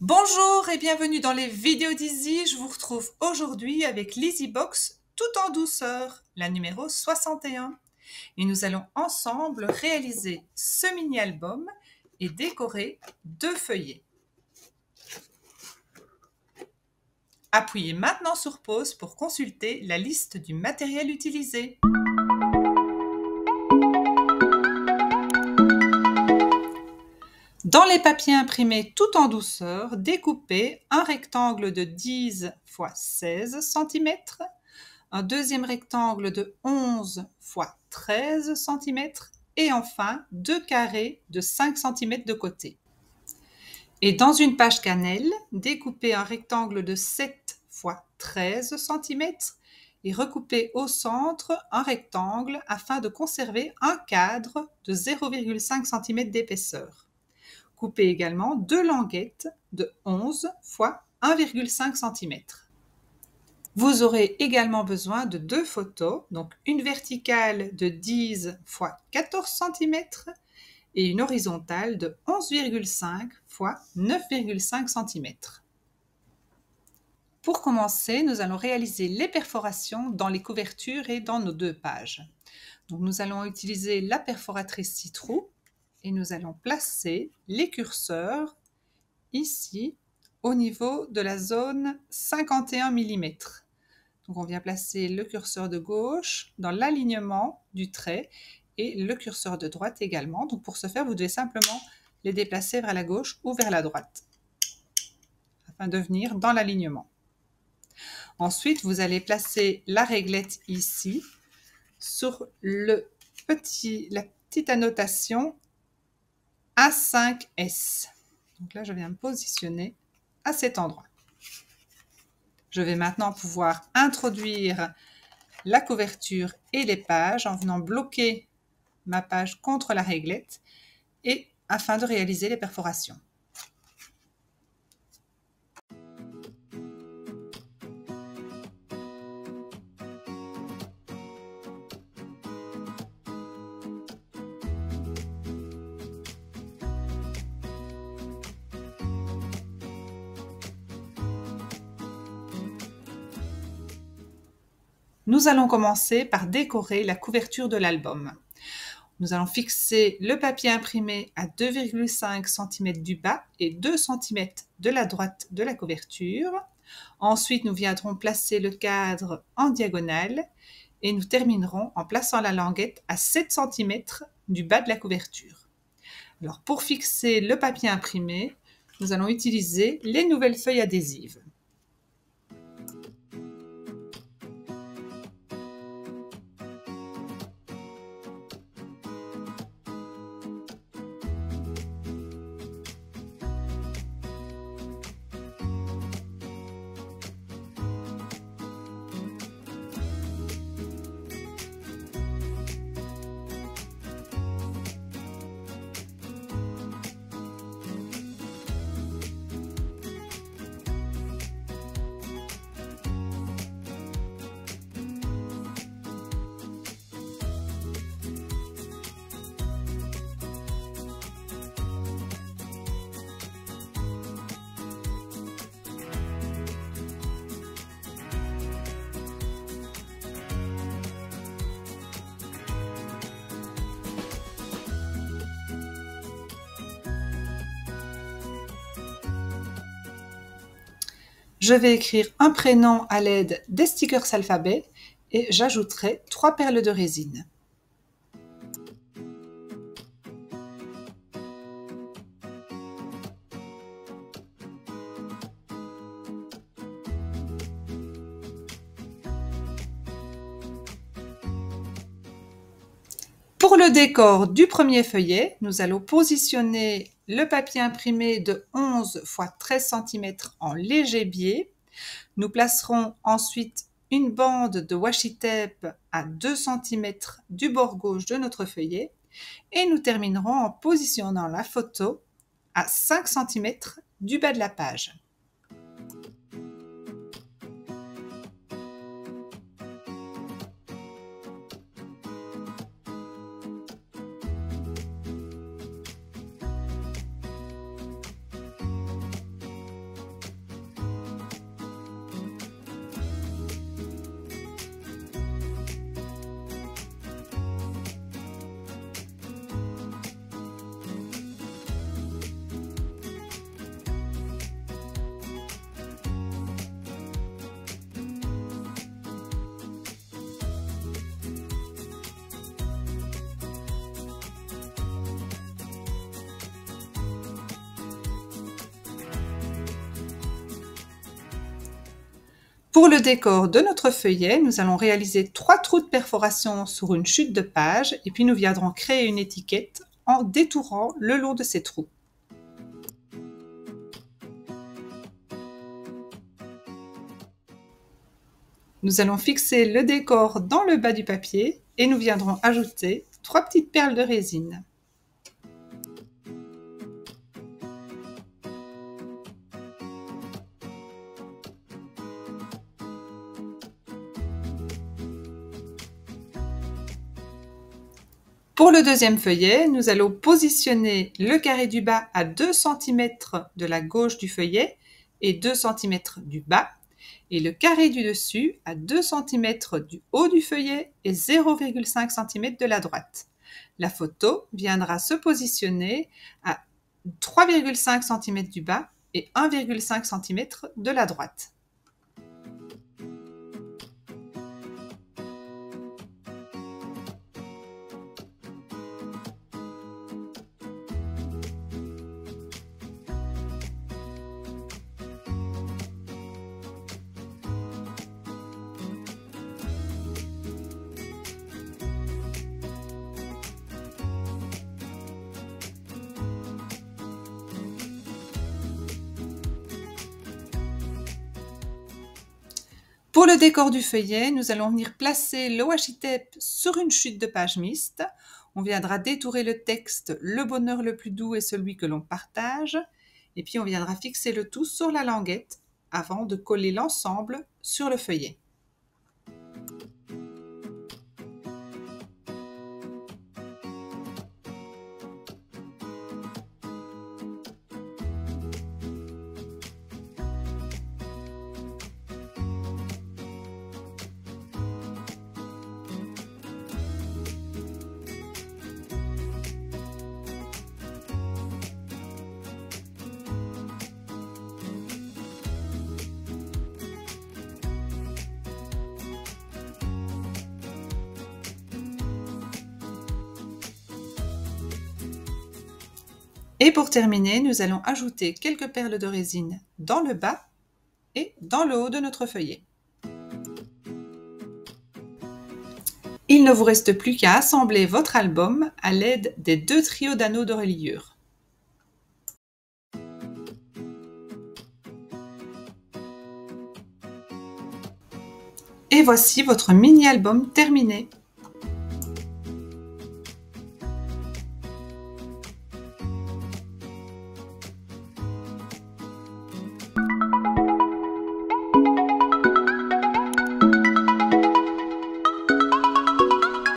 Bonjour et bienvenue dans les vidéos d'Easy. Je vous retrouve aujourd'hui avec l'EasyBox tout en douceur, la numéro 61. Et nous allons ensemble réaliser ce mini-album et décorer 2 feuillets. Appuyez maintenant sur pause pour consulter la liste du matériel utilisé. Dans les papiers imprimés tout en douceur, découpez un rectangle de 10 x 16 cm, un deuxième rectangle de 11 x 13 cm et enfin 2 carrés de 5 cm de côté. Et dans une page cannelle, découpez un rectangle de 7 x 13 cm et recoupez au centre un rectangle afin de conserver un cadre de 0,5 cm d'épaisseur. Coupez également 2 languettes de 11 x 1,5 cm. Vous aurez également besoin de 2 photos, donc une verticale de 10 x 14 cm et une horizontale de 11,5 x 9,5 cm. Pour commencer, nous allons réaliser les perforations dans les couvertures et dans nos 2 pages. Donc, nous allons utiliser la perforatrice Citrou et nous allons placer les curseurs ici au niveau de la zone 51 mm. Donc on vient placer le curseur de gauche dans l'alignement du trait et le curseur de droite également. Donc pour ce faire, vous devez simplement les déplacer vers la gauche ou vers la droite afin de venir dans l'alignement. Ensuite, vous allez placer la réglette ici sur la petite annotation A5S. Donc là, je viens me positionner à cet endroit. Je vais maintenant pouvoir introduire la couverture et les pages en venant bloquer ma page contre la réglette et afin de réaliser les perforations. Nous allons commencer par décorer la couverture de l'album. Nous allons fixer le papier imprimé à 2,5 cm du bas et 2 cm de la droite de la couverture. Ensuite, nous viendrons placer le cadre en diagonale et nous terminerons en plaçant la languette à 7 cm du bas de la couverture. Alors, pour fixer le papier imprimé, nous allons utiliser les nouvelles feuilles adhésives. Je vais écrire un prénom à l'aide des stickers alphabet et j'ajouterai 3 perles de résine. Pour le décor du premier feuillet, nous allons positionner le papier imprimé de 11 x 13 cm en léger biais. Nous placerons ensuite une bande de washi tape à 2 cm du bord gauche de notre feuillet et nous terminerons en positionnant la photo à 5 cm du bas de la page. Pour le décor de notre feuillet, nous allons réaliser 3 trous de perforation sur une chute de page et puis nous viendrons créer une étiquette en détourant le long de ces trous. Nous allons fixer le décor dans le bas du papier et nous viendrons ajouter 3 petites perles de résine. Pour le deuxième feuillet, nous allons positionner le carré du bas à 2 cm de la gauche du feuillet et 2 cm du bas, et le carré du dessus à 2 cm du haut du feuillet et 0,5 cm de la droite. La photo viendra se positionner à 3,5 cm du bas et 1,5 cm de la droite. Pour le décor du feuillet, nous allons venir placer le washi tape sur une chute de page mixte. On viendra détourer le texte « Le bonheur le plus doux est celui que l'on partage » et puis on viendra fixer le tout sur la languette avant de coller l'ensemble sur le feuillet. Et pour terminer, nous allons ajouter quelques perles de résine dans le bas et dans le haut de notre feuillet. Il ne vous reste plus qu'à assembler votre album à l'aide des 2 trios d'anneaux de reliure. Et voici votre mini-album terminé.